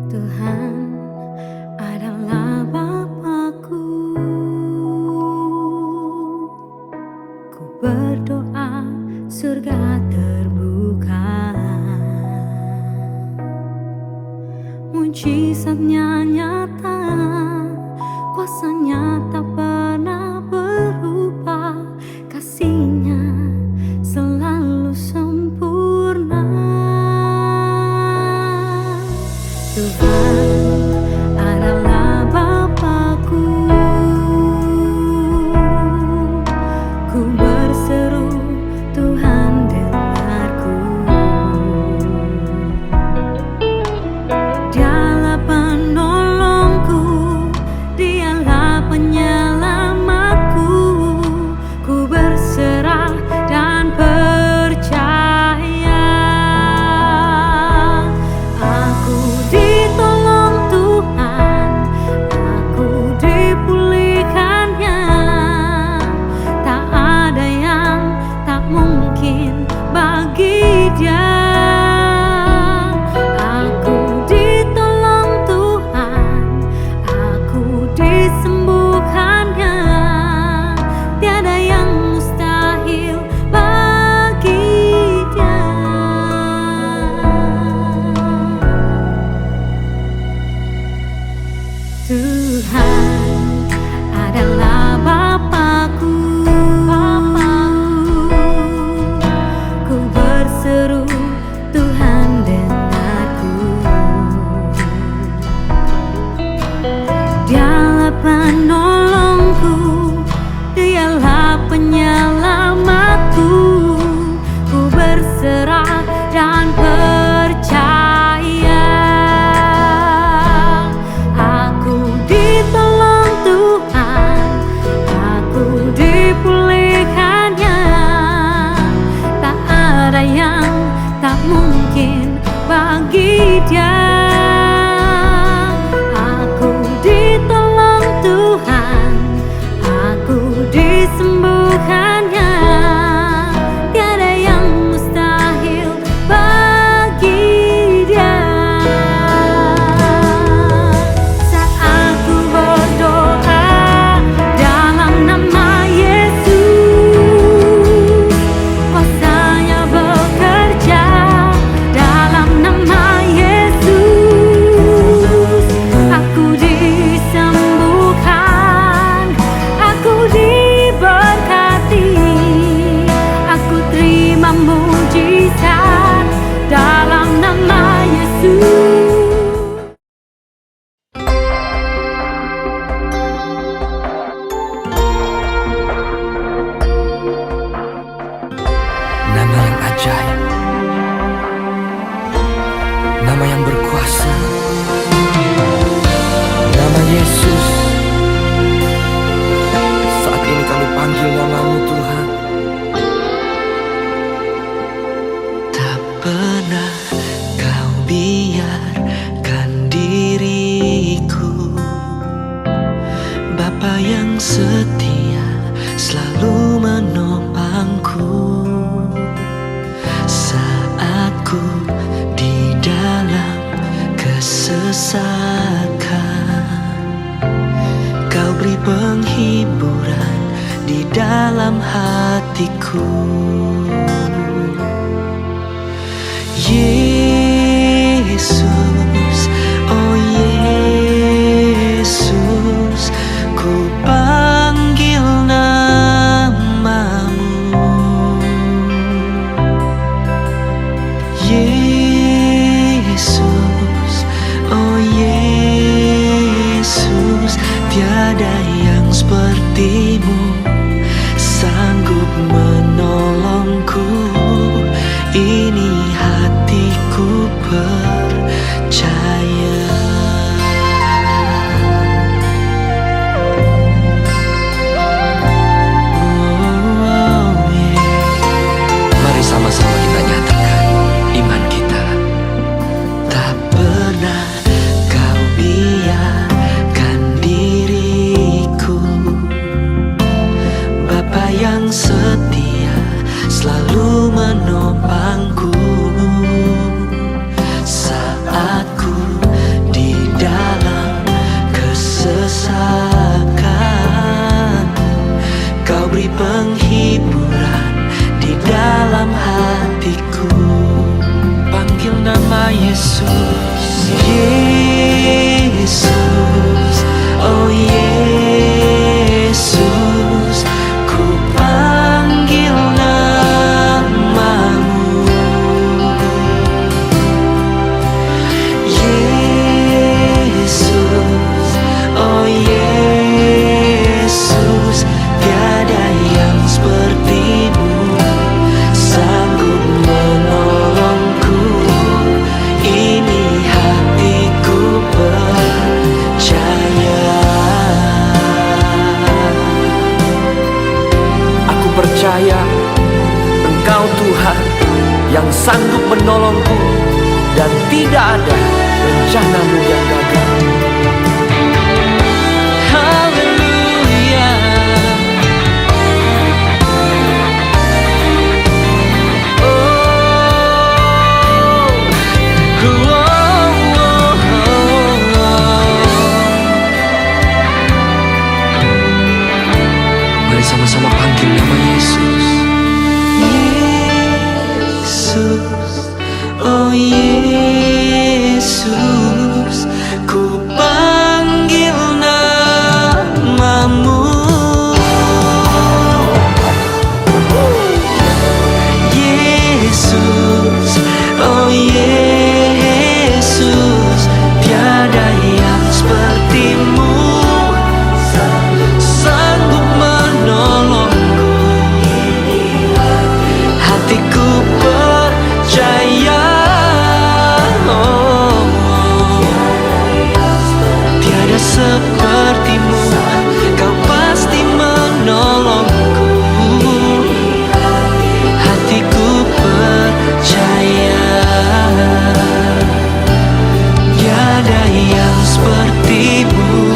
Tuhan adalah Bapakku. Ku berdoa surga terbuka, mujizatnya nyata, kuasanya tak pernah berubah, kasihnya selalu sempurna. Tuhan adalah Bapakku. Ku berseru, Tuhan dengarku. Dialah penolongku, Dialah penyelamatku. Ku berserah dan percaya. Aku ditolong Tuhan, aku dipulihkannya. Tak ada yang tak mungkin bagi Dia. Aku ditolong Tuhan, aku disembuhkannya. Tiada yang mustahil bagi Dia. Tuhan adalah Bapakku. Ku berseru, Tuhan dengarku. Dialah penolongku, Dialah penyelamatku. Ku berserah dan percaya. Aku ditolong Tuhan, aku dipulihkannya. Tak ada yang tak mungkin bagi Dia. Aku ditolong Tuhan, aku disembuhkannya. Tiada yang mustahil bagi Dia. Saat aku berdoa dalam nama Yesus, kuasanya bekerja dalam nama Yesus. Aku disembuhkan, aku diberkati, aku terima mujizat dalam nama Yesus. Nama yang ajaib, nama yang berkuasa, nama Yesus. Saat ini kami panggil nama-Mu Tuhan. Tak pernah Kau biarkan diriku, Bapa yang setia selalu menopangku. Saat ku di dalam kesesakan, Kau beri penghiburan di dalam hatiku. Yesus, oh Yesus, ku panggil nama-Mu. Yesus, oh Yesus, tiada yang seperti-Mu, sanggup menolong. tidak ada rencanamu yang gagal. Haleluya. Mari sama-sama panggil nama Yesus. Yesus, oh Yesus, ku panggil namamu. Yesus, oh Yesus, tiada yang sepertimu, sanggup menolongku. Hatiku percaya, tiada sepertimu, kau pasti menolongku. Hatiku percaya, tiada yang sepertimu,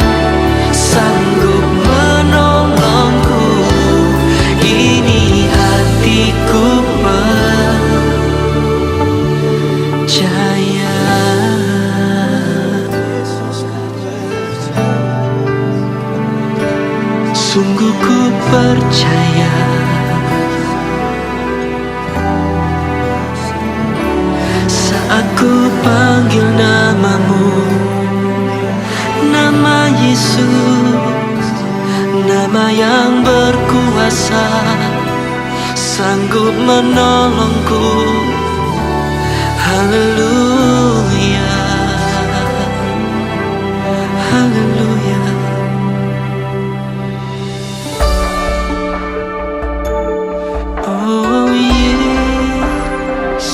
sanggup menolongku. Ini hatiku percaya. Sungguh ku percaya, saat ku panggil namamu, nama Yesus, nama yang berkuasa, sanggup menolongku. Haleluya, haleluya. Oh Yesus,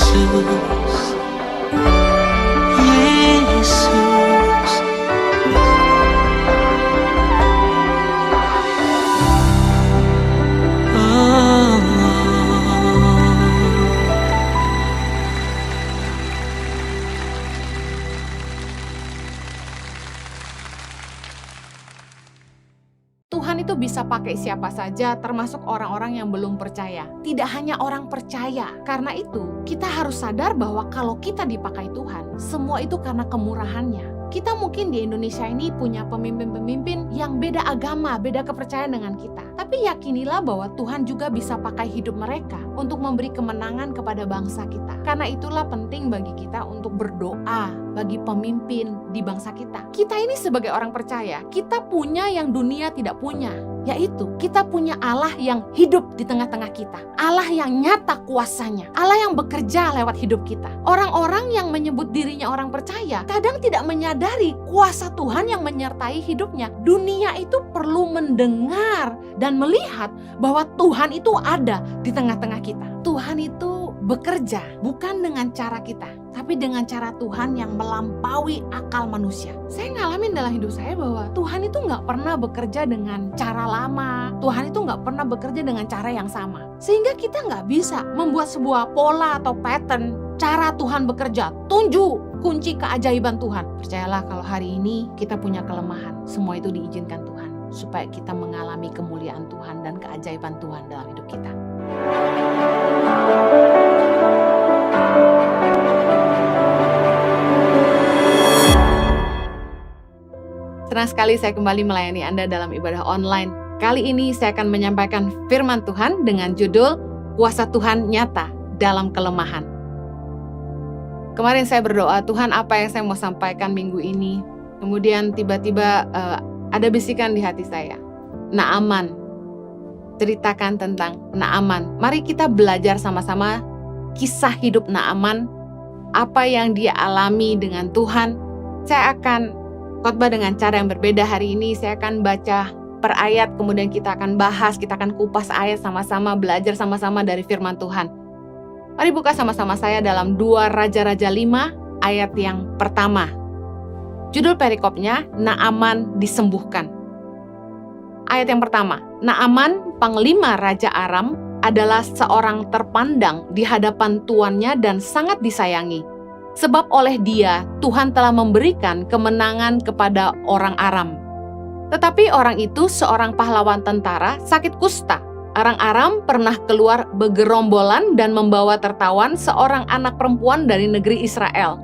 Yesus, Tuhan itu bisa pakai siapa saja, termasuk orang-orang yang belum percaya. Tidak hanya orang percaya. Karena itu, kita harus sadar bahwa kalau kita dipakai Tuhan, semua itu karena kemurahannya. Kita mungkin di Indonesia ini punya pemimpin-pemimpin yang beda agama, beda kepercayaan dengan kita. Tapi yakinilah bahwa Tuhan juga bisa pakai hidup mereka untuk memberi kemenangan kepada bangsa kita. Karena itulah penting bagi kita untuk berdoa bagi pemimpin di bangsa kita. Kita ini sebagai orang percaya, kita punya yang dunia tidak punya, yaitu kita punya Allah yang hidup di tengah-tengah kita. Allah yang nyata kuasanya, Allah yang bekerja lewat hidup kita. Orang-orang yang menyebut dirinya orang percaya kadang tidak menyadari kuasa Tuhan yang menyertai hidupnya. Dunia itu perlu mendengar dan melihat bahwa Tuhan itu ada di tengah-tengah kita. Tuhan itu bekerja bukan dengan cara kita, tapi dengan cara Tuhan yang melampaui akal manusia. Saya ngalamin dalam hidup saya bahwa Tuhan itu nggak pernah bekerja dengan cara lama. Tuhan itu nggak pernah bekerja dengan cara yang sama. Sehingga kita nggak bisa membuat sebuah pola atau pattern cara Tuhan bekerja. Tunjuk kunci keajaiban Tuhan. Percayalah kalau hari ini kita punya kelemahan, semua itu diizinkan Tuhan supaya kita mengalami kemuliaan Tuhan dan keajaiban Tuhan dalam hidup kita. Senang sekali saya kembali melayani Anda dalam ibadah online. Kali ini saya akan menyampaikan firman Tuhan dengan judul Kuasa Tuhan Nyata dalam Kelemahan. Kemarin saya berdoa, Tuhan apa yang saya mau sampaikan minggu ini? Kemudian tiba-tiba ada bisikan di hati saya. Naaman, ceritakan tentang Naaman. Mari kita belajar sama-sama kisah hidup Naaman, apa yang dia alami dengan Tuhan. Saya akan khotbah dengan cara yang berbeda hari ini. Saya akan baca per ayat, kemudian kita akan bahas, kita akan kupas ayat sama-sama, belajar sama-sama dari firman Tuhan. Mari buka sama-sama saya dalam 2 Raja-Raja 5 ayat yang pertama. Judul perikopnya, Naaman disembuhkan. Ayat yang pertama, Naaman, panglima Raja Aram, adalah seorang terpandang di hadapan tuannya dan sangat disayangi. sebab oleh dia Tuhan telah memberikan kemenangan kepada orang Aram. Tetapi orang itu seorang pahlawan tentara sakit kusta. Orang Aram pernah keluar bergerombolan dan membawa tertawan seorang anak perempuan dari negeri Israel.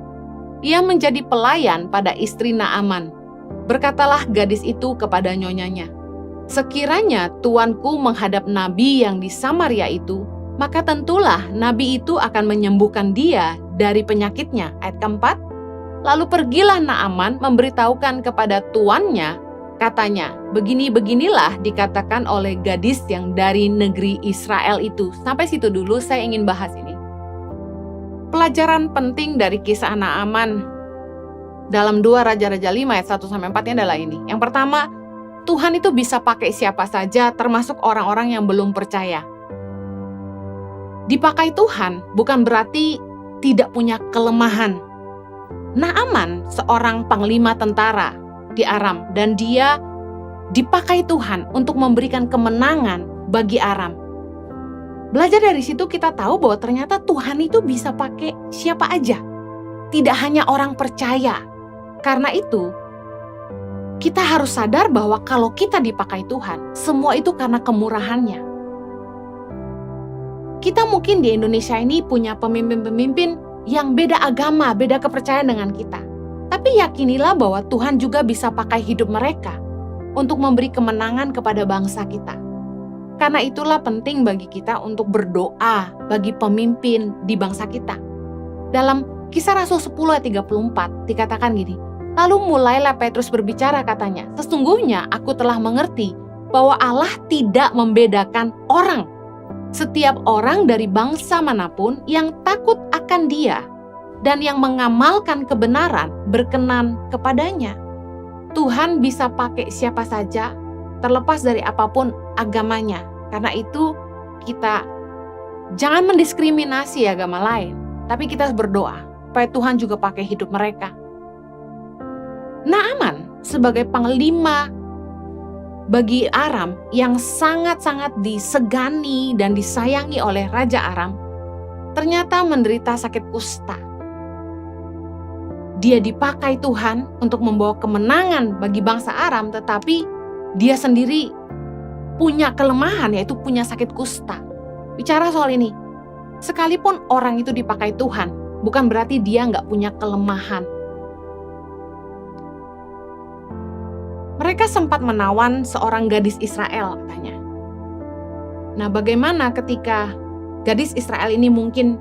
Ia menjadi pelayan pada istri Naaman. Berkatalah gadis itu kepada nyonyanya, "Sekiranya tuanku menghadap nabi yang di Samaria itu, maka tentulah nabi itu akan menyembuhkan dia dari penyakitnya." Ayat keempat, lalu pergilah Naaman memberitahukan kepada tuannya, katanya, "Begini-beginilah dikatakan oleh gadis yang dari negeri Israel itu." Sampai situ dulu saya ingin bahas ini. Pelajaran penting dari kisah Naaman dalam 2 Raja-Raja 5 ayat 1-4 adalah ini. Yang pertama, Tuhan itu bisa pakai siapa saja termasuk orang-orang yang belum percaya. Dipakai Tuhan bukan berarti tidak punya kelemahan. Naaman seorang panglima tentara di Aram dan dia dipakai Tuhan untuk memberikan kemenangan bagi Aram. Belajar dari situ kita tahu bahwa ternyata Tuhan itu bisa pakai siapa aja. Tidak hanya orang percaya. Karena itu, kita harus sadar bahwa kalau kita dipakai Tuhan, semua itu karena kemurahannya. Kita mungkin di Indonesia ini punya pemimpin-pemimpin yang beda agama, beda kepercayaan dengan kita. Tapi yakinilah bahwa Tuhan juga bisa pakai hidup mereka untuk memberi kemenangan kepada bangsa kita. Karena itulah penting bagi kita untuk berdoa bagi pemimpin di bangsa kita. Dalam Kisah Rasul 10 ayat 34 dikatakan gini, lalu mulailah Petrus berbicara katanya, "Sesungguhnya aku telah mengerti bahwa Allah tidak membedakan orang. Setiap orang dari bangsa manapun yang takut akan Dia dan yang mengamalkan kebenaran berkenan kepadanya." Tuhan bisa pakai siapa saja terlepas dari apapun agamanya. Karena itu kita jangan mendiskriminasi agama lain, tapi kita harus berdoa supaya Tuhan juga pakai hidup mereka. Naaman sebagai panglima bagi Aram yang sangat-sangat disegani dan disayangi oleh Raja Aram, ternyata menderita sakit kusta. Dia dipakai Tuhan untuk membawa kemenangan bagi bangsa Aram, tetapi dia sendiri punya kelemahan, yaitu punya sakit kusta. Bicara soal ini, sekalipun orang itu dipakai Tuhan, bukan berarti dia nggak punya kelemahan. Mereka sempat menawan seorang gadis Israel, katanya. Nah, bagaimana ketika gadis Israel ini mungkin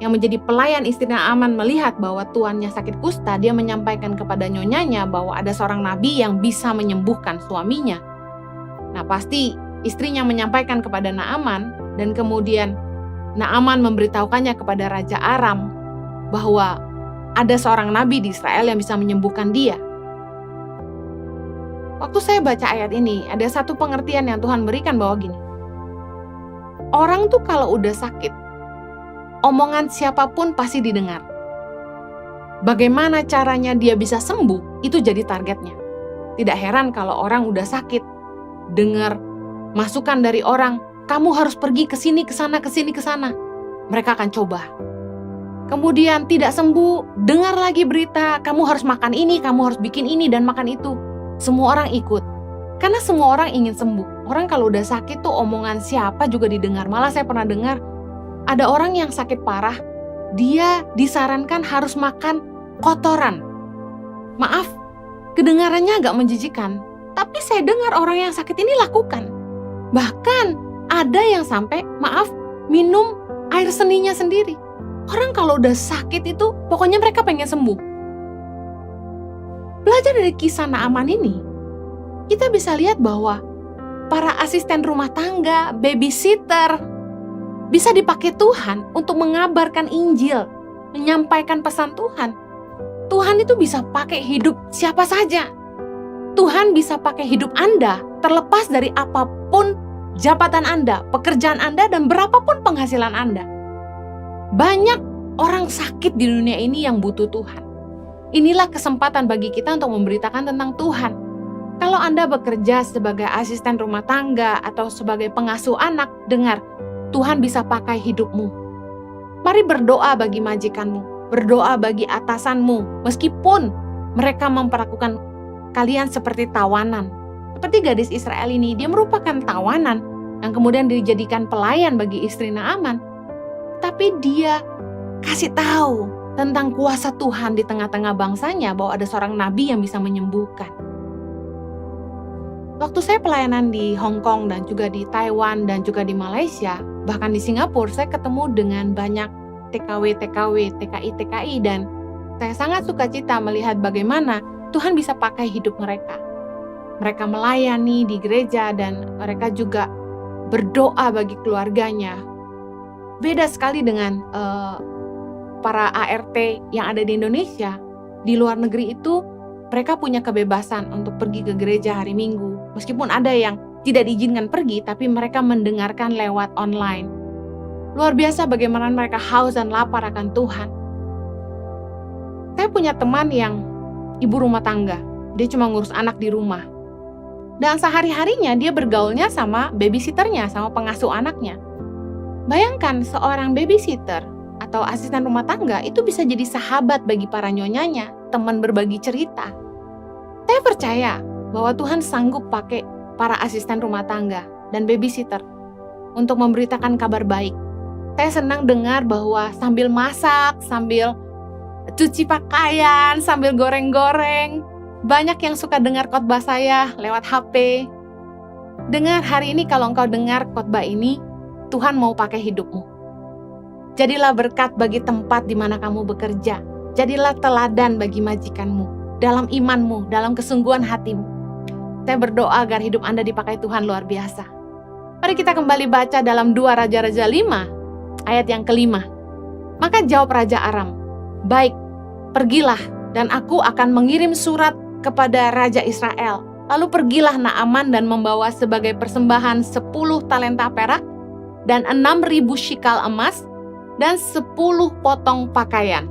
yang menjadi pelayan istri Naaman melihat bahwa tuannya sakit kusta, dia menyampaikan kepada nyonyanya bahwa ada seorang nabi yang bisa menyembuhkan suaminya. Nah, pasti istrinya menyampaikan kepada Naaman dan kemudian Naaman memberitahukannya kepada Raja Aram bahwa ada seorang nabi di Israel yang bisa menyembuhkan dia. Waktu saya baca ayat ini, ada satu pengertian yang Tuhan berikan bahwa gini. Orang tuh kalau udah sakit, omongan siapapun pasti didengar. Bagaimana caranya dia bisa sembuh, itu jadi targetnya. Tidak heran kalau orang udah sakit, dengar masukan dari orang, kamu harus pergi ke sini, ke sana, ke sini, ke sana. Mereka akan coba. Kemudian tidak sembuh, dengar lagi berita, kamu harus makan ini, kamu harus bikin ini dan makan itu. Semua orang ikut. Karena semua orang ingin sembuh. Orang kalau udah sakit tuh omongan siapa juga didengar. Malah saya pernah dengar, ada orang yang sakit parah, dia disarankan harus makan kotoran. Maaf, kedengarannya agak menjijikan. Tapi saya dengar orang yang sakit ini lakukan. Bahkan ada yang sampai, minum air seninya sendiri. Orang kalau udah sakit itu, pokoknya mereka pengen sembuh. Belajar dari kisah Naaman ini, kita bisa lihat bahwa para asisten rumah tangga, babysitter, bisa dipakai Tuhan untuk mengabarkan Injil, menyampaikan pesan Tuhan. Tuhan itu bisa pakai hidup siapa saja. Tuhan bisa pakai hidup Anda, terlepas dari apapun jabatan Anda, pekerjaan Anda, dan berapapun penghasilan Anda. Banyak orang sakit di dunia ini yang butuh Tuhan. Inilah kesempatan bagi kita untuk memberitakan tentang Tuhan. Kalau Anda bekerja sebagai asisten rumah tangga atau sebagai pengasuh anak, dengar, Tuhan bisa pakai hidupmu. Mari berdoa bagi majikanmu, berdoa bagi atasanmu, meskipun mereka memperlakukan kalian seperti tawanan. Seperti gadis Israel ini, dia merupakan tawanan yang kemudian dijadikan pelayan bagi istri Naaman. Tapi dia kasih tahu tentang kuasa Tuhan di tengah-tengah bangsanya, bahwa ada seorang nabi yang bisa menyembuhkan. Waktu saya pelayanan di Hong Kong dan juga di Taiwan dan juga di Malaysia, bahkan di Singapura, saya ketemu dengan banyak TKW, TKI, dan saya sangat sukacita melihat bagaimana Tuhan bisa pakai hidup mereka. Mereka melayani di gereja dan mereka juga berdoa bagi keluarganya. Beda sekali dengan para ART yang ada di Indonesia. Di luar negeri itu mereka punya kebebasan untuk pergi ke gereja hari Minggu. Meskipun ada yang tidak diizinkan pergi, tapi mereka mendengarkan lewat online. Luar biasa bagaimana mereka haus dan lapar akan Tuhan. Saya punya teman yang ibu rumah tangga. Dia cuma ngurus anak di rumah. Dan sehari-harinya dia bergaulnya sama babysitternya, sama pengasuh anaknya. Bayangkan seorang babysitter atau asisten rumah tangga itu bisa jadi sahabat bagi para nyonyanya, teman berbagi cerita. Saya percaya bahwa Tuhan sanggup pakai para asisten rumah tangga dan babysitter untuk memberitakan kabar baik. Saya senang dengar bahwa sambil masak, sambil cuci pakaian, sambil goreng-goreng, banyak yang suka dengar khotbah saya lewat HP. Dengar hari ini, kalau engkau dengar khotbah ini, Tuhan mau pakai hidupmu. Jadilah berkat bagi tempat di mana kamu bekerja. Jadilah teladan bagi majikanmu, dalam imanmu, dalam kesungguhan hatimu. Saya berdoa agar hidup Anda dipakai Tuhan luar biasa. Mari kita kembali baca dalam 2 Raja-Raja 5, ayat yang ke-5. Maka jawab Raja Aram, "Baik, pergilah, dan aku akan mengirim surat kepada Raja Israel. Lalu pergilah Naaman dan membawa sebagai persembahan 10 talenta perak dan 6.000 shikal emas dan 10 potong pakaian."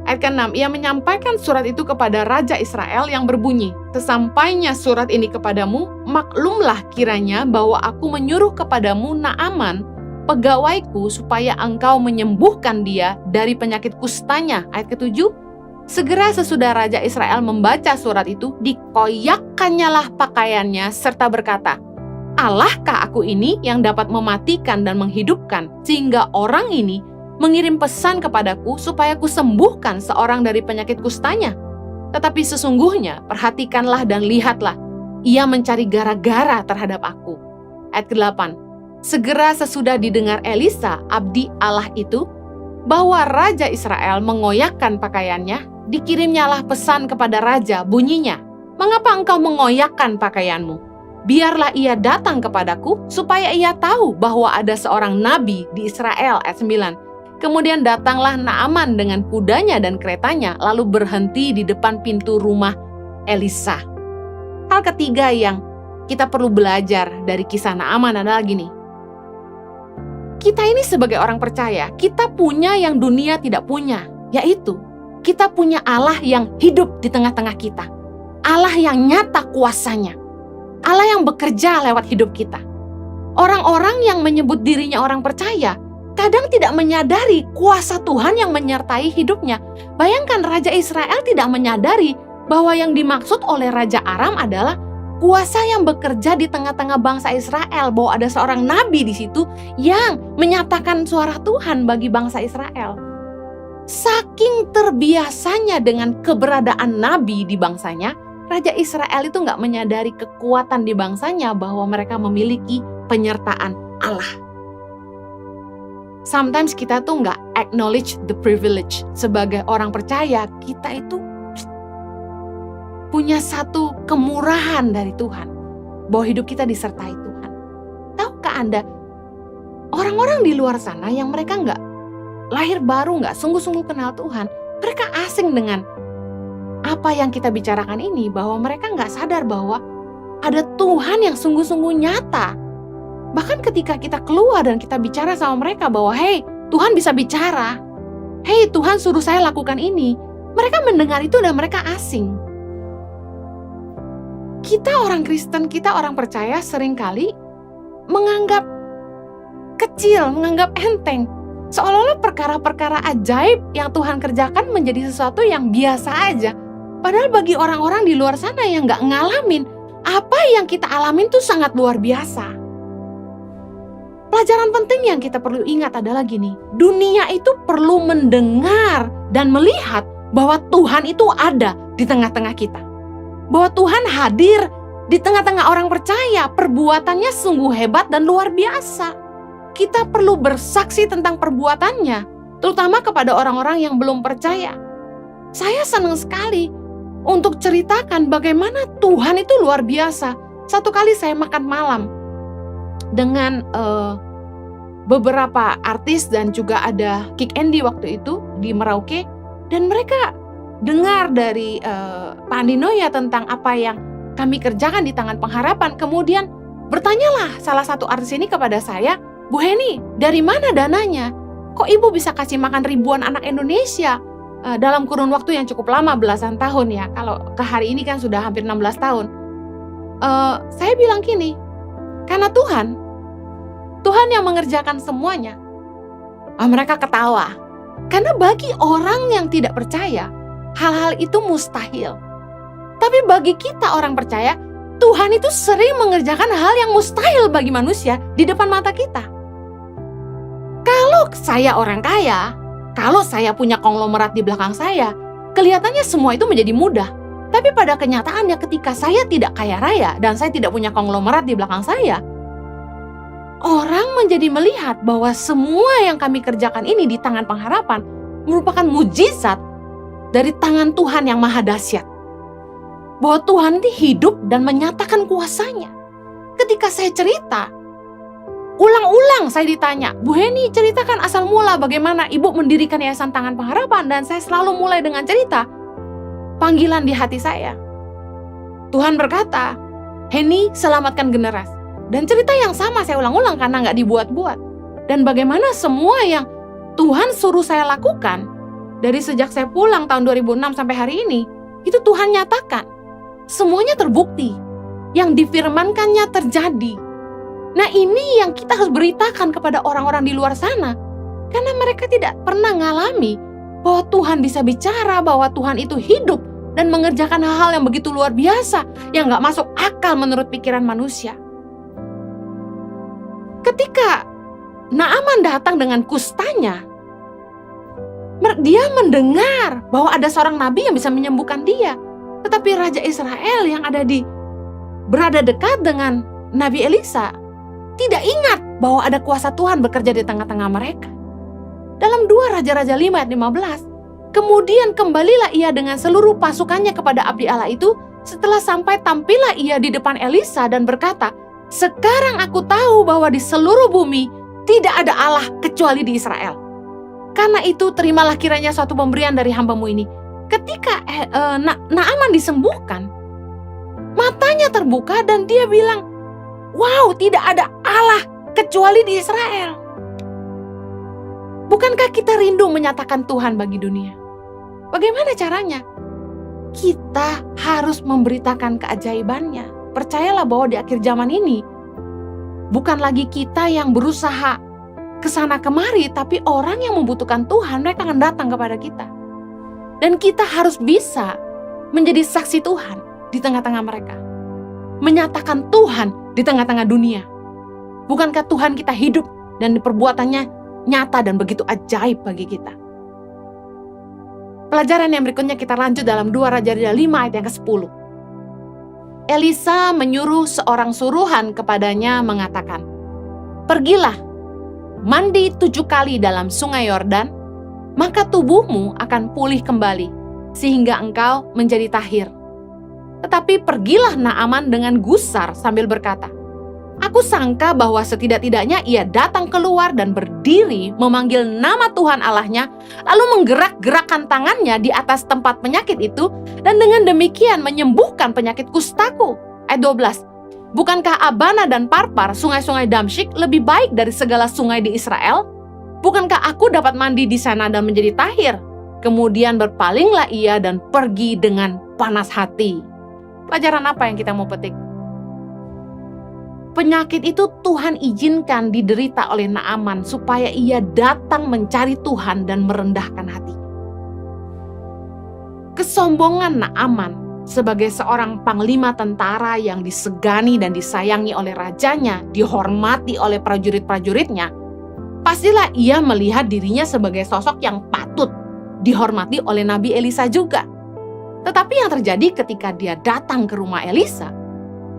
Ayat ke-6, ia menyampaikan surat itu kepada Raja Israel yang berbunyi, "Sesampainya surat ini kepadamu, maklumlah kiranya bahwa aku menyuruh kepadamu Naaman, pegawaiku, supaya engkau menyembuhkan dia dari penyakit kustanya." Ayat ke-7, segera sesudah Raja Israel membaca surat itu, dikoyakkannyalah pakaiannya serta berkata, "Allahkah aku ini yang dapat mematikan dan menghidupkan, sehingga orang ini mengirim pesan kepadaku supaya ku sembuhkan seorang dari penyakit kustanya? Tetapi sesungguhnya perhatikanlah dan lihatlah, ia mencari gara-gara terhadap aku." Ayat ke-8, segera sesudah didengar Elisa, abdi Allah itu, bahwa Raja Israel mengoyakkan pakaiannya, dikirimnyalah pesan kepada raja, bunyinya, "Mengapa engkau mengoyakkan pakaianmu? Biarlah ia datang kepadaku, supaya ia tahu bahwa ada seorang nabi di Israel." Ayat 9, kemudian datanglah Naaman dengan kudanya dan keretanya, lalu berhenti di depan pintu rumah Elisa. Hal ketiga yang kita perlu belajar dari kisah Naaman adalah gini. Kita ini sebagai orang percaya, kita punya yang dunia tidak punya, yaitu kita punya Allah yang hidup di tengah-tengah kita. Allah yang nyata kuasanya. Allah yang bekerja lewat hidup kita. Orang-orang yang menyebut dirinya orang percaya, kadang tidak menyadari kuasa Tuhan yang menyertai hidupnya. Bayangkan Raja Israel tidak menyadari bahwa yang dimaksud oleh Raja Aram adalah kuasa yang bekerja di tengah-tengah bangsa Israel, bahwa ada seorang nabi di situ yang menyatakan suara Tuhan bagi bangsa Israel. Saking terbiasanya dengan keberadaan nabi di bangsanya, Raja Israel itu nggak menyadari kekuatan di bangsanya bahwa mereka memiliki penyertaan Allah. Sometimes kita tuh nggak acknowledge the privilege. Sebagai orang percaya, kita itu punya satu kemurahan dari Tuhan, bahwa hidup kita disertai Tuhan. Tahukah Anda, orang-orang di luar sana yang mereka nggak lahir baru, nggak sungguh-sungguh kenal Tuhan, mereka asing dengan apa yang kita bicarakan ini, bahwa mereka nggak sadar bahwa ada Tuhan yang sungguh-sungguh nyata. Bahkan ketika kita keluar dan kita bicara sama mereka bahwa, "Hei, Tuhan bisa bicara. Hei, Tuhan suruh saya lakukan ini." Mereka mendengar itu dan mereka asing. Kita orang Kristen, kita orang percaya seringkali menganggap kecil, menganggap enteng Seolah-olah perkara-perkara ajaib yang Tuhan kerjakan menjadi sesuatu yang biasa aja. Padahal bagi orang-orang di luar sana yang gak ngalamin, apa yang kita alamin tuh sangat luar biasa. Pelajaran penting yang kita perlu ingat adalah gini, dunia itu perlu mendengar dan melihat bahwa Tuhan itu ada di tengah-tengah kita. Bahwa Tuhan hadir di tengah-tengah orang percaya, perbuatannya sungguh hebat dan luar biasa. Kita perlu bersaksi tentang perbuatannya, terutama kepada orang-orang yang belum percaya. Saya senang sekali untuk ceritakan bagaimana Tuhan itu luar biasa. Satu kali saya makan malam dengan beberapa artis dan juga ada Kick Andy waktu itu di Merauke, dan mereka dengar dari Pak Andinoya tentang apa yang kami kerjakan di Tangan Pengharapan. Kemudian bertanyalah salah satu artis ini kepada saya, "Bu Heni, dari mana dananya? Kok ibu bisa kasih makan ribuan anak Indonesia dalam kurun waktu yang cukup lama, belasan tahun ya? Kalau ke hari ini kan sudah hampir 16 tahun. Saya bilang gini, karena Tuhan yang mengerjakan semuanya. Mereka ketawa. Karena bagi orang yang tidak percaya, hal-hal itu mustahil. Tapi bagi kita orang percaya, Tuhan itu sering mengerjakan hal yang mustahil bagi manusia di depan mata kita. Kalau saya orang kaya, kalau saya punya konglomerat di belakang saya, kelihatannya semua itu menjadi mudah. Tapi pada kenyataannya ketika saya tidak kaya raya dan saya tidak punya konglomerat di belakang saya, orang menjadi melihat bahwa semua yang kami kerjakan ini di Tangan Pengharapan merupakan mujizat dari tangan Tuhan yang maha dahsyat. Bahwa Tuhan itu hidup dan menyatakan kuasanya. Ketika saya cerita, ulang-ulang saya ditanya, "Bu Heni, ceritakan asal mula bagaimana ibu mendirikan Yayasan Tangan Pengharapan." Dan saya selalu mulai dengan cerita panggilan di hati saya. Tuhan berkata, "Heni, selamatkan generasi." Dan cerita yang sama saya ulang-ulang karena nggak dibuat-buat. Dan bagaimana semua yang Tuhan suruh saya lakukan dari sejak saya pulang tahun 2006 sampai hari ini, itu Tuhan nyatakan. Semuanya terbukti. Yang difirmankannya terjadi. Nah, ini yang kita harus beritakan kepada orang-orang di luar sana. Karena mereka tidak pernah ngalami bahwa Tuhan bisa bicara, bahwa Tuhan itu hidup dan mengerjakan hal-hal yang begitu luar biasa, yang gak masuk akal menurut pikiran manusia. Ketika Naaman datang dengan kustanya, dia mendengar bahwa ada seorang nabi yang bisa menyembuhkan dia. Tetapi Raja Israel yang berada dekat dengan Nabi Elisa tidak ingat bahwa ada kuasa Tuhan bekerja di tengah-tengah mereka. Dalam 2 Raja-Raja 5 ayat 15, kemudian kembalilah ia dengan seluruh pasukannya kepada abdi Allah itu. Setelah sampai, tampillah ia di depan Elisa dan berkata, "Sekarang aku tahu bahwa di seluruh bumi tidak ada Allah kecuali di Israel. Karena itu terimalah kiranya suatu pemberian dari hambamu ini." Ketika Naaman disembuhkan, matanya terbuka dan dia bilang, "Wow, tidak ada Allah kecuali di Israel." Bukankah kita rindu menyatakan Tuhan bagi dunia? Bagaimana caranya? Kita harus memberitakan keajaibannya. Percayalah bahwa di akhir zaman ini, bukan lagi kita yang berusaha kesana kemari, tapi orang yang membutuhkan Tuhan, mereka akan datang kepada kita. Dan kita harus bisa menjadi saksi Tuhan di tengah-tengah mereka. Menyatakan Tuhan di tengah-tengah dunia. Bukankah Tuhan kita hidup dan perbuatannya nyata dan begitu ajaib bagi kita? Pelajaran yang berikutnya kita lanjut dalam 2 Raja-Raja 5 ayat yang ke-10. Elisa menyuruh seorang suruhan kepadanya mengatakan, "Pergilah, mandi 7 kali dalam sungai Yordan, maka tubuhmu akan pulih kembali, sehingga engkau menjadi tahir." Tetapi pergilah Naaman dengan gusar sambil berkata, "Aku sangka bahwa setidak-tidaknya ia datang keluar dan berdiri memanggil nama Tuhan Allahnya, lalu menggerak-gerakkan tangannya di atas tempat penyakit itu, dan dengan demikian menyembuhkan penyakit kustaku." Ayat 12. "Bukankah Abana dan Parpar, sungai-sungai Damsyik, lebih baik dari segala sungai di Israel? Bukankah aku dapat mandi di sana dan menjadi tahir?" Kemudian berpalinglah ia dan pergi dengan panas hati. Pelajaran apa yang kita mau petik? Penyakit itu Tuhan izinkan diderita oleh Naaman supaya ia datang mencari Tuhan dan merendahkan hati. Kesombongan Naaman sebagai seorang panglima tentara yang disegani dan disayangi oleh rajanya, dihormati oleh prajurit-prajuritnya, pastilah ia melihat dirinya sebagai sosok yang patut dihormati oleh Nabi Elisa juga. Tetapi yang terjadi ketika dia datang ke rumah Elisa,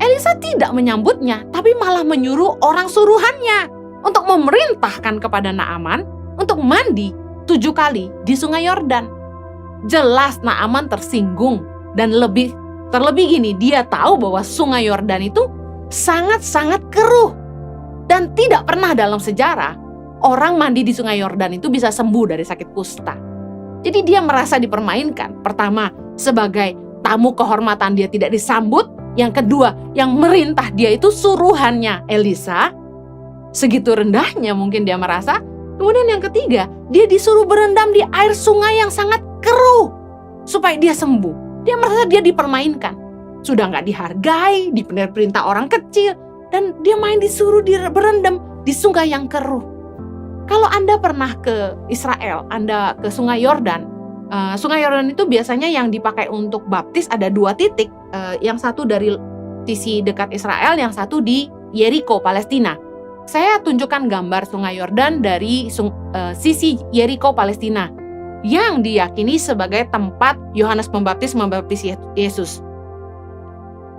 Elisa tidak menyambutnya, tapi malah menyuruh orang suruhannya untuk memerintahkan kepada Naaman untuk mandi 7 kali di Sungai Yordan. Jelas Naaman tersinggung dan terlebih gini, dia tahu bahwa Sungai Yordan itu sangat-sangat keruh dan tidak pernah dalam sejarah orang mandi di Sungai Yordan itu bisa sembuh dari sakit kusta. Jadi dia merasa dipermainkan. Pertama, sebagai tamu kehormatan dia tidak disambut. Yang kedua, yang merintah dia itu suruhannya Elisa. Segitu rendahnya mungkin dia merasa. Kemudian yang ketiga, dia disuruh berendam di air sungai yang sangat keruh supaya dia sembuh. Dia merasa dia dipermainkan. Sudah nggak dihargai, diperintah orang kecil, dan dia disuruh berendam di sungai yang keruh. Kalau Anda pernah ke Israel, Anda ke Sungai Yordan. Sungai Yordan itu biasanya yang dipakai untuk baptis ada 2 titik. Yang satu dari sisi dekat Israel, yang satu di Yeriko, Palestina. Saya tunjukkan gambar Sungai Yordan dari sisi Yeriko, Palestina, yang diyakini sebagai tempat Yohanes Pembaptis membaptis Yesus.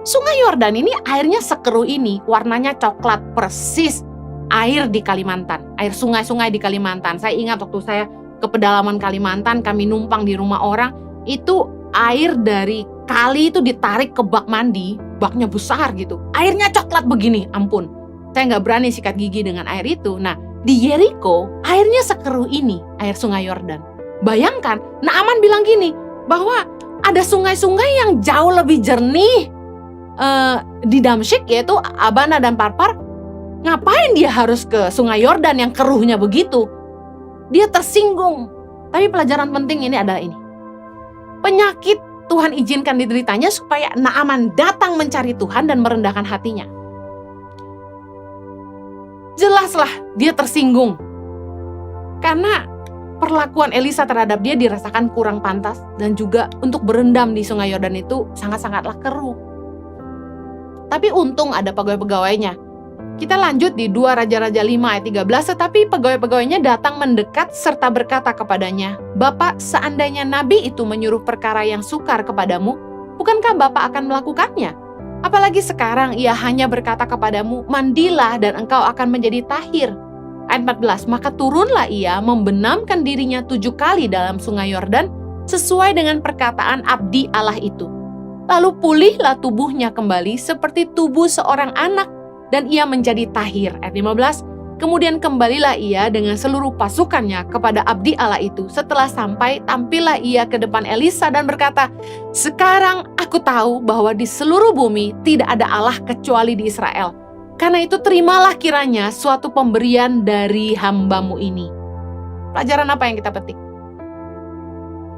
Sungai Yordan ini airnya sekeruh ini, warnanya coklat persis air di Kalimantan, air sungai-sungai di Kalimantan. Saya ingat waktu saya ke pedalaman Kalimantan, kami numpang di rumah orang, itu air dari kali itu ditarik ke bak mandi, baknya besar gitu. Airnya coklat begini, ampun. Saya nggak berani sikat gigi dengan air itu. Nah, di Yeriko, airnya sekeruh ini, air Sungai Yordan. Bayangkan, Naaman bilang gini, bahwa ada sungai-sungai yang jauh lebih jernih di Damsyik, yaitu Abana dan Parpar. Ngapain dia harus ke Sungai Yordan yang keruhnya begitu? Dia tersinggung. Tapi pelajaran penting ini adalah ini. Penyakit Tuhan izinkan dideritanya supaya Naaman datang mencari Tuhan dan merendahkan hatinya. Jelaslah dia tersinggung. Karena perlakuan Elisa terhadap dia dirasakan kurang pantas, dan juga untuk berendam di Sungai Yordan itu sangat-sangatlah keruh. Tapi untung ada pegawai-pegawainya. Kita lanjut di 2 Raja-Raja 5 ayat 13, tetapi pegawai-pegawainya datang mendekat serta berkata kepadanya, "Bapak, seandainya nabi itu menyuruh perkara yang sukar kepadamu, bukankah Bapak akan melakukannya? Apalagi sekarang ia hanya berkata kepadamu, mandilah dan engkau akan menjadi tahir." Ayat 14, maka turunlah ia membenamkan dirinya 7 kali dalam Sungai Yordan sesuai dengan perkataan abdi Allah itu. Lalu pulihlah tubuhnya kembali seperti tubuh seorang anak, dan ia menjadi tahir. Ayat 15, kemudian kembalilah ia dengan seluruh pasukannya kepada abdi Allah itu. Setelah sampai, tampillah ia ke depan Elisa dan berkata, "Sekarang aku tahu bahwa di seluruh bumi tidak ada Allah kecuali di Israel. Karena itu terimalah kiranya suatu pemberian dari hambamu ini." Pelajaran apa yang kita petik?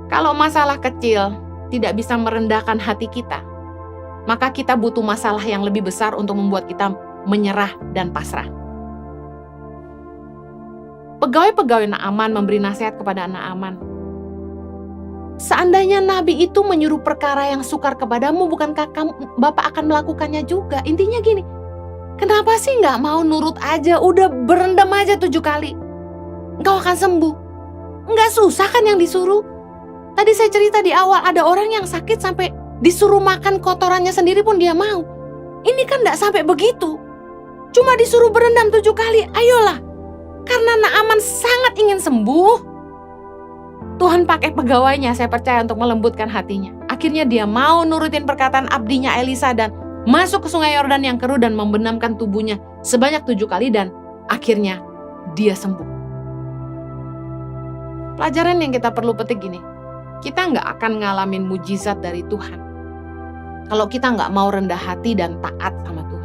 Kalau masalah kecil tidak bisa merendahkan hati kita, maka kita butuh masalah yang lebih besar untuk membuat kita menyerah dan pasrah. Pegawai-pegawai Naaman memberi nasihat kepada Naaman. Seandainya nabi itu menyuruh perkara yang sukar kepadamu, bukankah Bapak akan melakukannya juga? Intinya gini, kenapa sih nggak mau nurut aja? Udah berendam aja 7 kali. Engkau akan sembuh. Nggak susah kan yang disuruh? Tadi saya cerita di awal, ada orang yang sakit sampai disuruh makan kotorannya sendiri pun dia mau. Ini kan nggak sampai begitu. Cuma disuruh berendam 7 kali, ayolah. Karena Naaman sangat ingin sembuh, Tuhan pakai pegawainya, saya percaya, untuk melembutkan hatinya. Akhirnya dia mau nurutin perkataan abdinya Elisa dan masuk ke Sungai Yordan yang keruh dan membenamkan tubuhnya sebanyak 7 kali, dan akhirnya dia sembuh. Pelajaran yang kita perlu petik gini, kita nggak akan ngalamin mujizat dari Tuhan kalau kita nggak mau rendah hati dan taat sama Tuhan.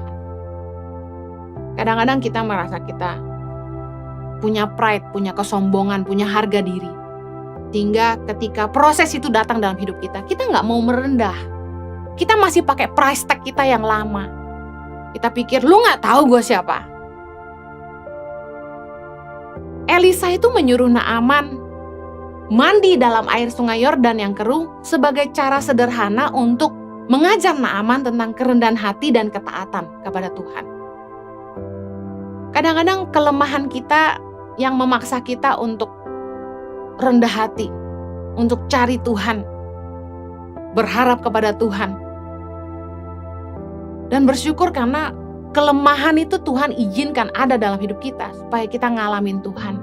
Kadang-kadang kita merasa kita punya pride, punya kesombongan, punya harga diri. Sehingga ketika proses itu datang dalam hidup kita, kita nggak mau merendah. Kita masih pakai price tag kita yang lama. Kita pikir, lu gak tahu gue siapa. Elisa itu menyuruh Naaman mandi dalam air sungai Yordan yang keruh sebagai cara sederhana untuk mengajar Naaman tentang kerendahan hati dan ketaatan kepada Tuhan. Kadang-kadang kelemahan kita yang memaksa kita untuk rendah hati, untuk cari Tuhan, berharap kepada Tuhan, dan bersyukur karena kelemahan itu Tuhan izinkan ada dalam hidup kita supaya kita ngalamin Tuhan.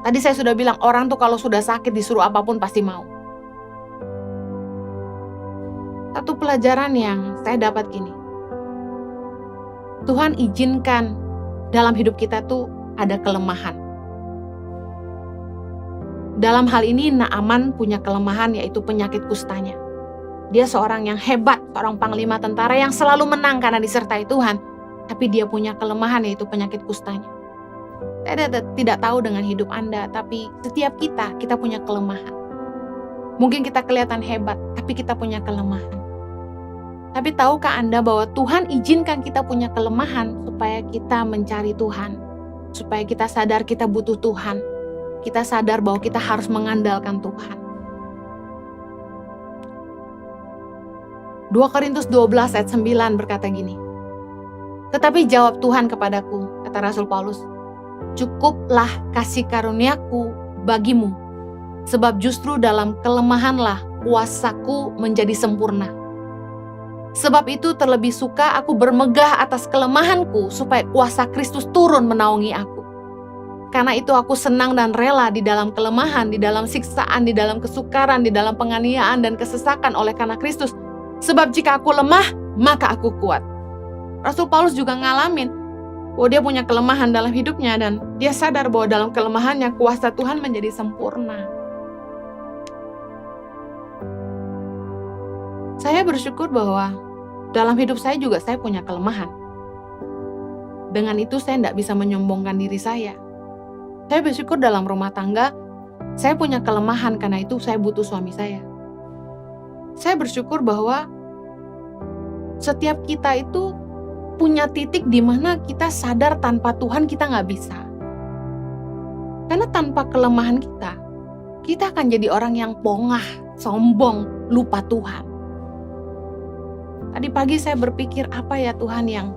Tadi saya sudah bilang, orang tuh kalau sudah sakit disuruh apapun pasti mau. Satu pelajaran yang saya dapat gini, Tuhan izinkan dalam hidup kita tuh ada kelemahan. Dalam hal ini Naaman punya kelemahan, yaitu penyakit kustanya. Dia seorang yang hebat, seorang panglima tentara yang selalu menang karena disertai Tuhan. Tapi dia punya kelemahan, yaitu penyakit kustanya. Saya tidak tahu dengan hidup Anda, tapi setiap kita punya kelemahan. Mungkin kita kelihatan hebat, tapi kita punya kelemahan. Tapi tahukah Anda bahwa Tuhan izinkan kita punya kelemahan supaya kita mencari Tuhan, supaya kita sadar kita butuh Tuhan, kita sadar bahwa kita harus mengandalkan Tuhan. 2 Korintus 12 ayat 9 berkata gini, tetapi jawab Tuhan kepadaku, kata Rasul Paulus, cukuplah kasih karuniaku bagimu, sebab justru dalam kelemahanlah kuasaku menjadi sempurna. Sebab itu terlebih suka aku bermegah atas kelemahanku, supaya kuasa Kristus turun menaungi aku. Karena itu aku senang dan rela di dalam kelemahan, di dalam siksaan, di dalam kesukaran, di dalam penganiayaan dan kesesakan oleh karena Kristus. Sebab jika aku lemah, maka aku kuat. Rasul Paulus juga ngalamin bahwa dia punya kelemahan dalam hidupnya, dan dia sadar bahwa dalam kelemahannya kuasa Tuhan menjadi sempurna. Saya bersyukur bahwa dalam hidup saya juga saya punya kelemahan. Dengan itu saya tidak bisa menyombongkan diri saya. Saya bersyukur dalam rumah tangga, saya punya kelemahan, karena itu saya butuh suami saya. Saya bersyukur bahwa setiap kita itu punya titik di mana kita sadar tanpa Tuhan kita nggak bisa. Karena tanpa kelemahan kita akan jadi orang yang pongah, sombong, lupa Tuhan. Tadi pagi saya berpikir, apa ya Tuhan yang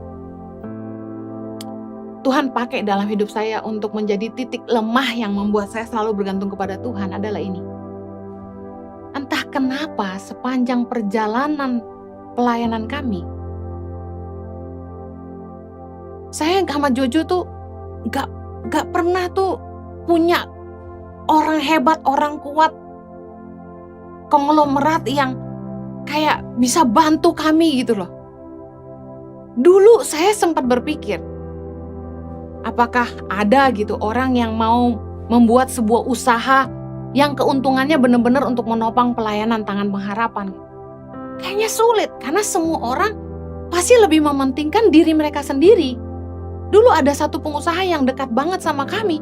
Tuhan pakai dalam hidup saya untuk menjadi titik lemah yang membuat saya selalu bergantung kepada Tuhan adalah ini. Entah kenapa sepanjang perjalanan pelayanan kami, saya sama Jojo tuh gak pernah tuh punya orang hebat, orang kuat, konglomerat yang kayak bisa bantu kami gitu loh. Dulu saya sempat berpikir, apakah ada gitu orang yang mau membuat sebuah usaha yang keuntungannya benar-benar untuk menopang pelayanan Tangan Pengharapan. Kayaknya sulit, karena semua orang pasti lebih mementingkan diri mereka sendiri. Dulu ada satu pengusaha yang dekat banget sama kami.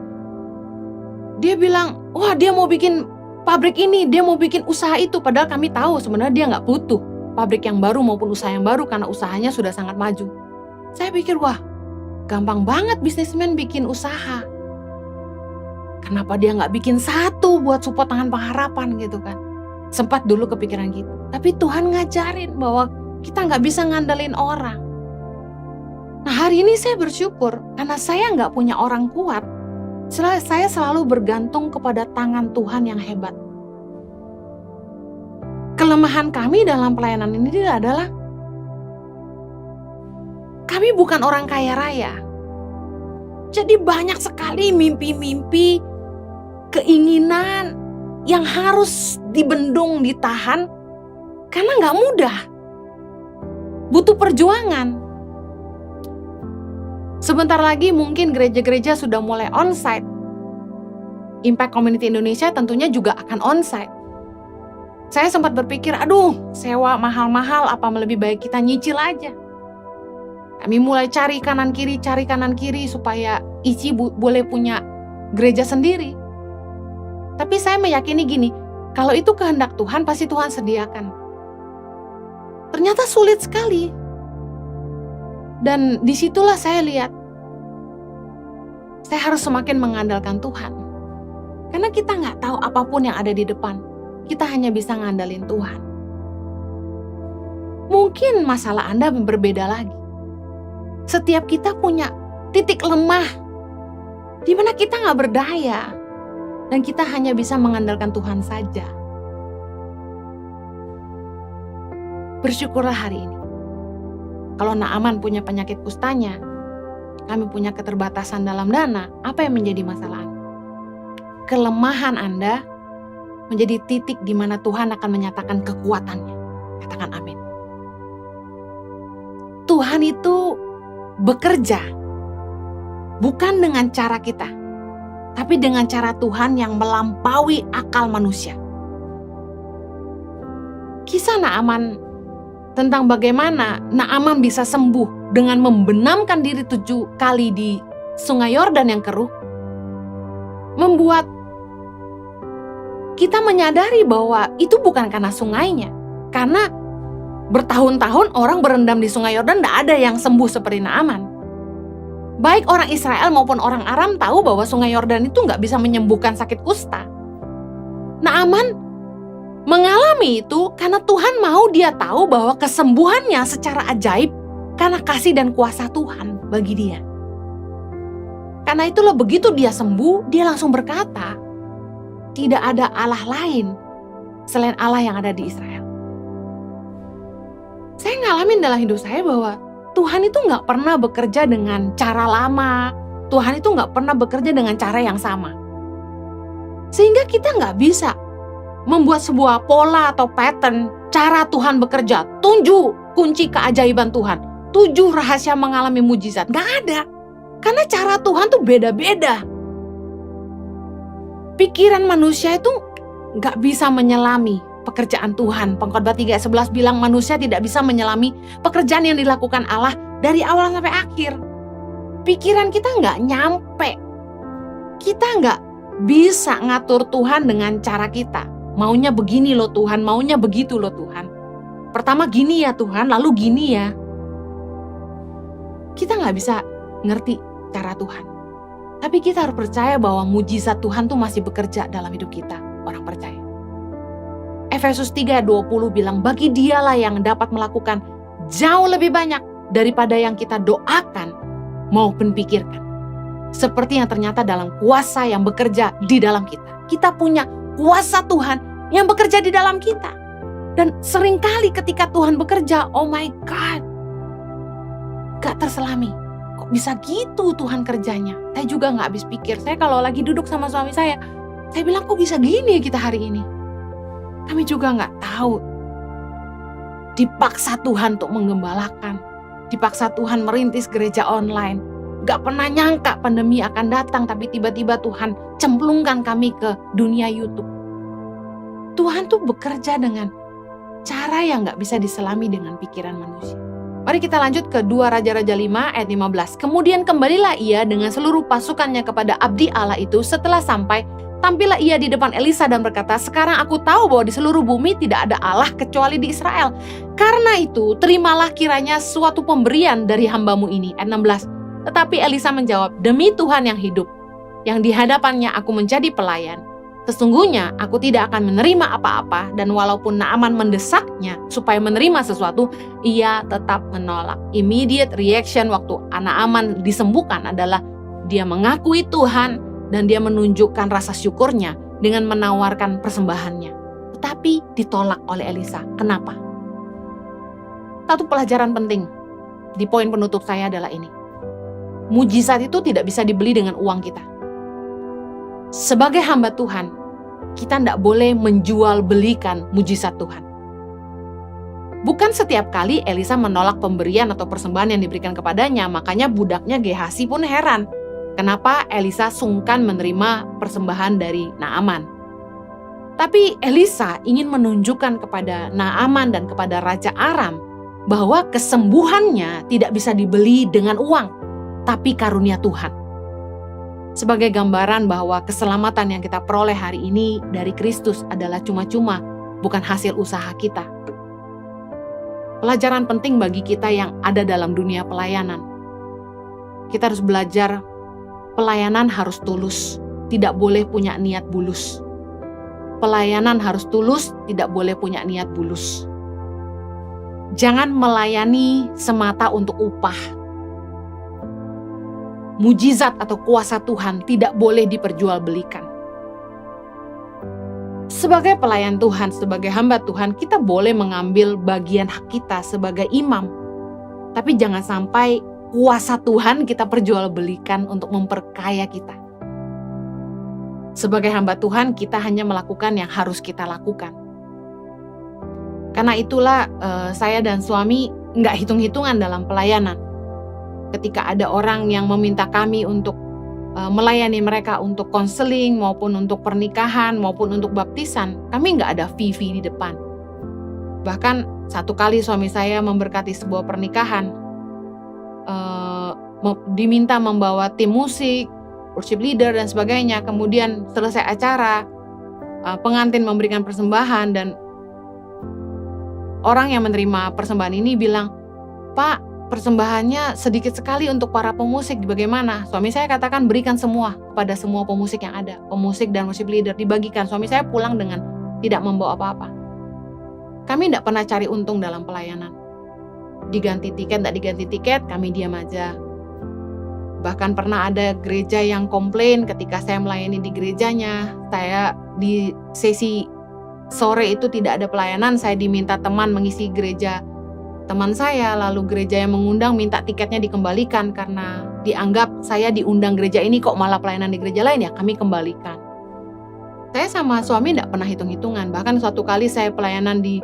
Dia bilang, wah dia mau bikin pabrik ini, dia mau bikin usaha itu. Padahal kami tahu sebenarnya dia nggak butuh pabrik yang baru maupun usaha yang baru karena usahanya sudah sangat maju. Saya pikir, wah gampang banget bisnismen bikin usaha. Kenapa dia nggak bikin satu buat support Tangan Pengharapan gitu kan. Sempat dulu kepikiran gitu. Tapi Tuhan ngajarin bahwa kita nggak bisa ngandelin orang. Nah hari ini saya bersyukur karena saya nggak punya orang kuat. Saya selalu bergantung kepada tangan Tuhan yang hebat. Kelemahan kami dalam pelayanan ini adalah kami bukan orang kaya raya. Jadi banyak sekali mimpi-mimpi, keinginan yang harus dibendung, ditahan, karena gak mudah. Butuh perjuangan. Sebentar lagi mungkin gereja-gereja sudah mulai onsite. Impact Community Indonesia tentunya juga akan onsite. Saya sempat berpikir, aduh sewa mahal-mahal, apa lebih baik kita nyicil aja. Kami mulai cari kanan kiri supaya ICI boleh punya gereja sendiri. Tapi saya meyakini gini, kalau itu kehendak Tuhan pasti Tuhan sediakan. Ternyata sulit sekali. Dan disitulah saya lihat, saya harus semakin mengandalkan Tuhan. Karena kita nggak tahu apapun yang ada di depan. Kita hanya bisa ngandalin Tuhan. Mungkin masalah Anda berbeda lagi. Setiap kita punya titik lemah, di mana kita nggak berdaya. Dan kita hanya bisa mengandalkan Tuhan saja. Bersyukurlah hari ini. Kalau Naaman punya penyakit kustanya, kami punya keterbatasan dalam dana, apa yang menjadi masalah Anda? Kelemahan Anda menjadi titik di mana Tuhan akan menyatakan kekuatannya. Katakan amin. Tuhan itu bekerja bukan dengan cara kita, tapi dengan cara Tuhan yang melampaui akal manusia. Kisah Naaman tentang bagaimana Naaman bisa sembuh dengan membenamkan diri 7 kali di sungai Yordan yang keruh, membuat kita menyadari bahwa itu bukan karena sungainya. Karena bertahun-tahun orang berendam di sungai Yordan, tidak ada yang sembuh seperti Naaman. Baik orang Israel maupun orang Aram tahu bahwa sungai Yordan itu nggak bisa menyembuhkan sakit kusta. Naaman mengalami itu karena Tuhan mau dia tahu bahwa kesembuhannya secara ajaib karena kasih dan kuasa Tuhan bagi dia. Karena itulah begitu dia sembuh, dia langsung berkata, tidak ada Allah lain selain Allah yang ada di Israel. Saya ngalamin dalam hidup saya bahwa Tuhan itu gak pernah bekerja dengan cara lama. Tuhan itu gak pernah bekerja dengan cara yang sama. Sehingga kita gak bisa membuat sebuah pola atau pattern cara Tuhan bekerja. 7 kunci keajaiban Tuhan. 7 rahasia mengalami mujizat. Gak ada. Karena cara Tuhan tuh beda-beda. Pikiran manusia itu gak bisa menyelami pekerjaan Tuhan. Pengkhotbah 3:11 bilang manusia tidak bisa menyelami pekerjaan yang dilakukan Allah dari awal sampai akhir. Pikiran kita gak nyampe. Kita gak bisa ngatur Tuhan dengan cara kita. Maunya begini loh Tuhan, maunya begitu loh Tuhan. Pertama gini ya Tuhan, lalu gini ya. Kita gak bisa ngerti cara Tuhan. Tapi kita harus percaya bahwa mujizat Tuhan tuh masih bekerja dalam hidup kita, orang percaya. Efesus 3:20 bilang, bagi dialah yang dapat melakukan jauh lebih banyak daripada yang kita doakan maupun pikirkan. Seperti yang ternyata dalam kuasa yang bekerja di dalam kita. Kita punya kuasa Tuhan yang bekerja di dalam kita. Dan seringkali ketika Tuhan bekerja, oh my God, gak terselami. Kok bisa gitu Tuhan kerjanya? Saya juga gak habis pikir. Saya kalau lagi duduk sama suami saya bilang kok bisa gini kita hari ini? Kami juga gak tahu. Dipaksa Tuhan untuk menggembalakan. Dipaksa Tuhan merintis gereja online. Gak pernah nyangka pandemi akan datang, tapi tiba-tiba Tuhan cemplungkan kami ke dunia YouTube. Tuhan tuh bekerja dengan cara yang gak bisa diselami dengan pikiran manusia. Mari kita lanjut ke 2 Raja-Raja 5 ayat 15. Kemudian kembalilah ia dengan seluruh pasukannya kepada abdi Allah itu. Setelah sampai, tampillah ia di depan Elisa dan berkata, sekarang aku tahu bahwa di seluruh bumi tidak ada Allah kecuali di Israel. Karena itu, terimalah kiranya suatu pemberian dari hambamu ini. Ayat 16. Tetapi Elisa menjawab, demi Tuhan yang hidup, yang di hadapannya aku menjadi pelayan, sesungguhnya aku tidak akan menerima apa-apa, dan walaupun Naaman mendesaknya supaya menerima sesuatu, ia tetap menolak. Immediate reaction waktu Naaman disembuhkan adalah dia mengakui Tuhan dan dia menunjukkan rasa syukurnya dengan menawarkan persembahannya. Tetapi ditolak oleh Elisa. Kenapa? Satu pelajaran penting di poin penutup saya adalah ini. Mujizat itu tidak bisa dibeli dengan uang kita. Sebagai hamba Tuhan, kita tidak boleh menjual belikan mujizat Tuhan. Bukan setiap kali Elisa menolak pemberian atau persembahan yang diberikan kepadanya, makanya budaknya Gehasi pun heran. Kenapa Elisa sungkan menerima persembahan dari Naaman. Tapi Elisa ingin menunjukkan kepada Naaman dan kepada Raja Aram bahwa kesembuhannya tidak bisa dibeli dengan uang, tapi karunia Tuhan. Sebagai gambaran bahwa keselamatan yang kita peroleh hari ini dari Kristus adalah cuma-cuma, bukan hasil usaha kita. Pelajaran penting bagi kita yang ada dalam dunia pelayanan. Kita harus belajar pelayanan harus tulus, tidak boleh punya niat bulus. Pelayanan harus tulus, tidak boleh punya niat bulus. Jangan melayani semata untuk upah. Mujizat atau kuasa Tuhan tidak boleh diperjualbelikan. Sebagai pelayan Tuhan, sebagai hamba Tuhan, kita boleh mengambil bagian hak kita sebagai imam. Tapi jangan sampai kuasa Tuhan kita perjualbelikan untuk memperkaya kita. Sebagai hamba Tuhan, kita hanya melakukan yang harus kita lakukan. Karena itulah saya dan suami nggak hitung-hitungan dalam pelayanan. Ketika ada orang yang meminta kami untuk melayani mereka untuk konseling maupun untuk pernikahan maupun untuk baptisan, kami nggak ada fee-fee di depan. Bahkan satu kali suami saya memberkati sebuah pernikahan, diminta membawa tim musik, worship leader dan sebagainya. Kemudian selesai acara, pengantin memberikan persembahan dan orang yang menerima persembahan ini bilang, "Pak, persembahannya sedikit sekali untuk para pemusik, bagaimana?" Suami saya katakan berikan semua kepada semua pemusik yang ada. Pemusik dan worship leader dibagikan. Suami saya pulang dengan tidak membawa apa-apa. Kami tidak pernah cari untung dalam pelayanan. Diganti tiket, tidak diganti tiket, kami diam aja. Bahkan pernah ada gereja yang komplain ketika saya melayani di gerejanya. Saya di sesi sore itu tidak ada pelayanan, saya diminta teman mengisi gereja teman saya, lalu gereja yang mengundang minta tiketnya dikembalikan karena dianggap saya diundang gereja ini kok malah pelayanan di gereja lain, ya kami kembalikan. Saya sama suami tidak pernah hitung-hitungan, bahkan suatu kali saya pelayanan di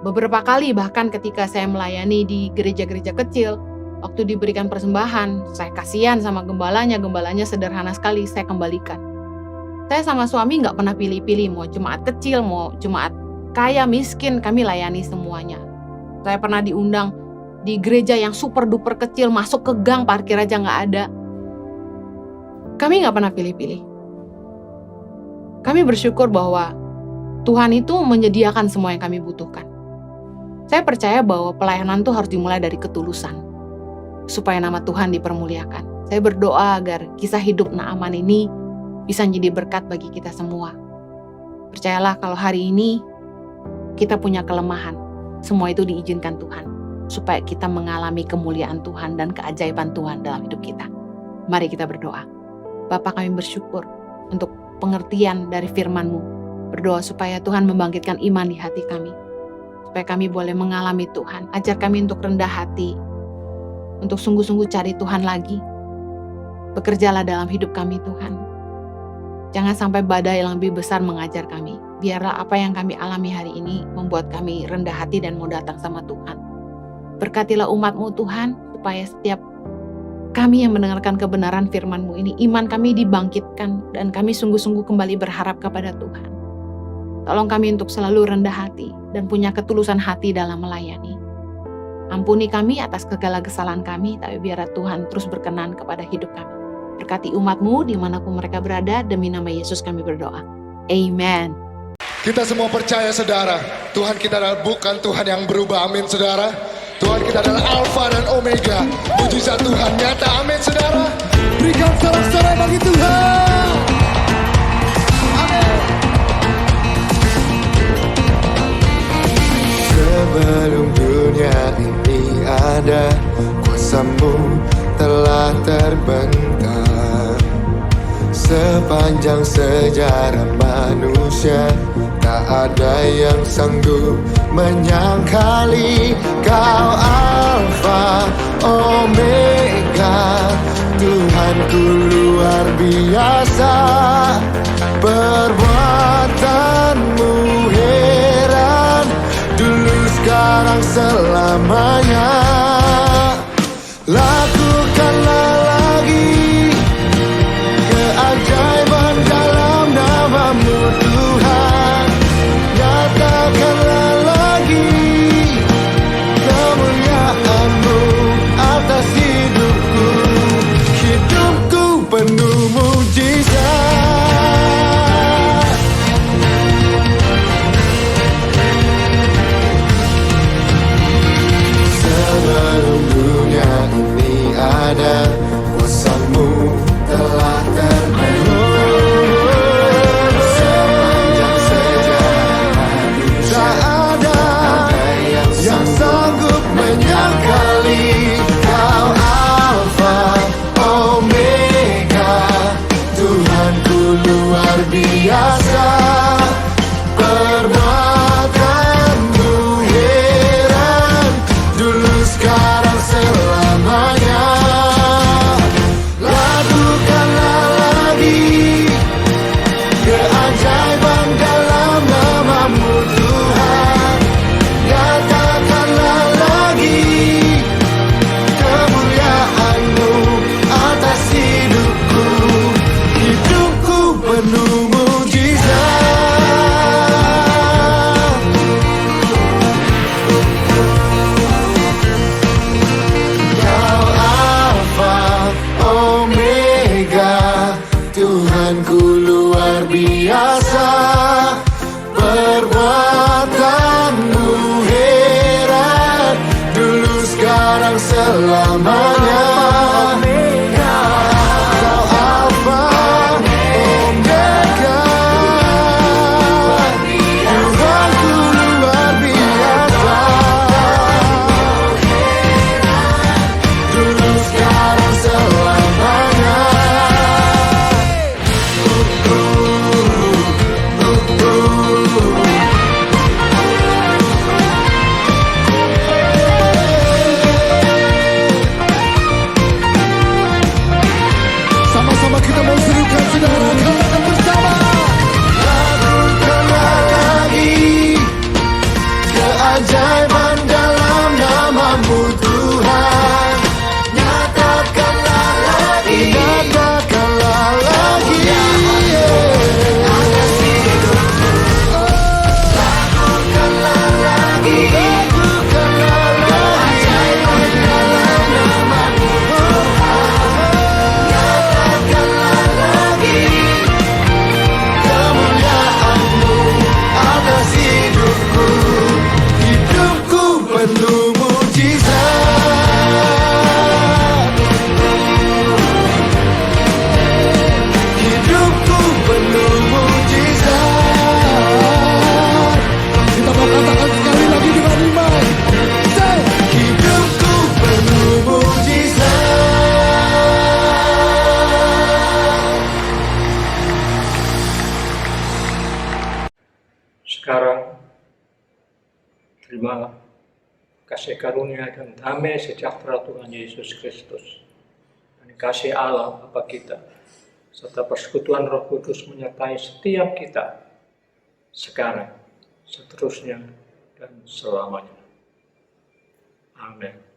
beberapa kali, bahkan ketika saya melayani di gereja-gereja kecil, waktu diberikan persembahan, saya kasihan sama gembalanya sederhana sekali, saya kembalikan. Saya sama suami nggak pernah pilih-pilih, mau jemaat kecil, mau jemaat kaya, miskin, kami layani semuanya. Saya pernah diundang di gereja yang super duper kecil, masuk ke gang, parkir aja nggak ada. Kami nggak pernah pilih-pilih. Kami bersyukur bahwa Tuhan itu menyediakan semua yang kami butuhkan. Saya percaya bahwa pelayanan itu harus dimulai dari ketulusan, supaya nama Tuhan dipermuliakan. Saya berdoa agar kisah hidup Naaman ini bisa menjadi berkat bagi kita semua. Percayalah kalau hari ini kita punya kelemahan, semua itu diizinkan Tuhan, supaya kita mengalami kemuliaan Tuhan dan keajaiban Tuhan dalam hidup kita. Mari kita berdoa. Bapa, kami bersyukur untuk pengertian dari firman-Mu. Berdoa supaya Tuhan membangkitkan iman di hati kami, supaya kami boleh mengalami Tuhan. Ajar kami untuk rendah hati, untuk sungguh-sungguh cari Tuhan lagi. Bekerjalah dalam hidup kami Tuhan. Jangan sampai badai yang lebih besar mengajar kami. Biarlah apa yang kami alami hari ini membuat kami rendah hati dan mau datang sama Tuhan. Berkatilah umat-Mu Tuhan, supaya setiap kami yang mendengarkan kebenaran firman-Mu ini, iman kami dibangkitkan dan kami sungguh-sungguh kembali berharap kepada Tuhan. Tolong kami untuk selalu rendah hati dan punya ketulusan hati dalam melayani. Ampuni kami atas segala kesalahan kami, tapi biarlah Tuhan terus berkenan kepada hidup kami. Berkati umat-Mu dimanapun mereka berada, demi nama Yesus kami berdoa. Amen. Kita semua percaya saudara, Tuhan kita adalah bukan Tuhan yang berubah, amin saudara. Tuhan kita adalah Alfa dan Omega, mujizat Tuhan nyata, amin saudara. Berikan sorak-sorai bagi Tuhan. Amin. Sebelum dunia ini ada, kuasa-Mu telah terbentang. Sepanjang sejarah manusia, tak ada yang sanggup menyangkali Kau Alfa Omega. Tuhanku luar biasa, perbuatan-Mu heran, dulu sekarang selamanya. Lakukanlah lagi keajaiban dalam nama-Mu Tuhan. Nyatakanlah lagi kemuliaan-Mu atas hidupku. Hidupku penuh mujizat. keajaiban dalam namamu Tuhan. Nyatakanlah lagi, nyatakanlah lagi. Lakukanlah lagi, lakukanlah lagi. Dalam namamu Tuhan. Nyatakanlah lagi kemuliaan-Mu atas hidupku. Hidupku penuh mujizat. Hidupku penuh mujizat. Kita mau katakan sekali lagi dengan iman. Say, hidupku penuh mujizat. Sekarang, terimalah kasih karunia dan damai sejahtera Tuhan Yesus Kristus, dan kasih Allah Bapa kita, serta persekutuan Roh Kudus menyertai setiap kita, sekarang, seterusnya, dan selamanya. Amin.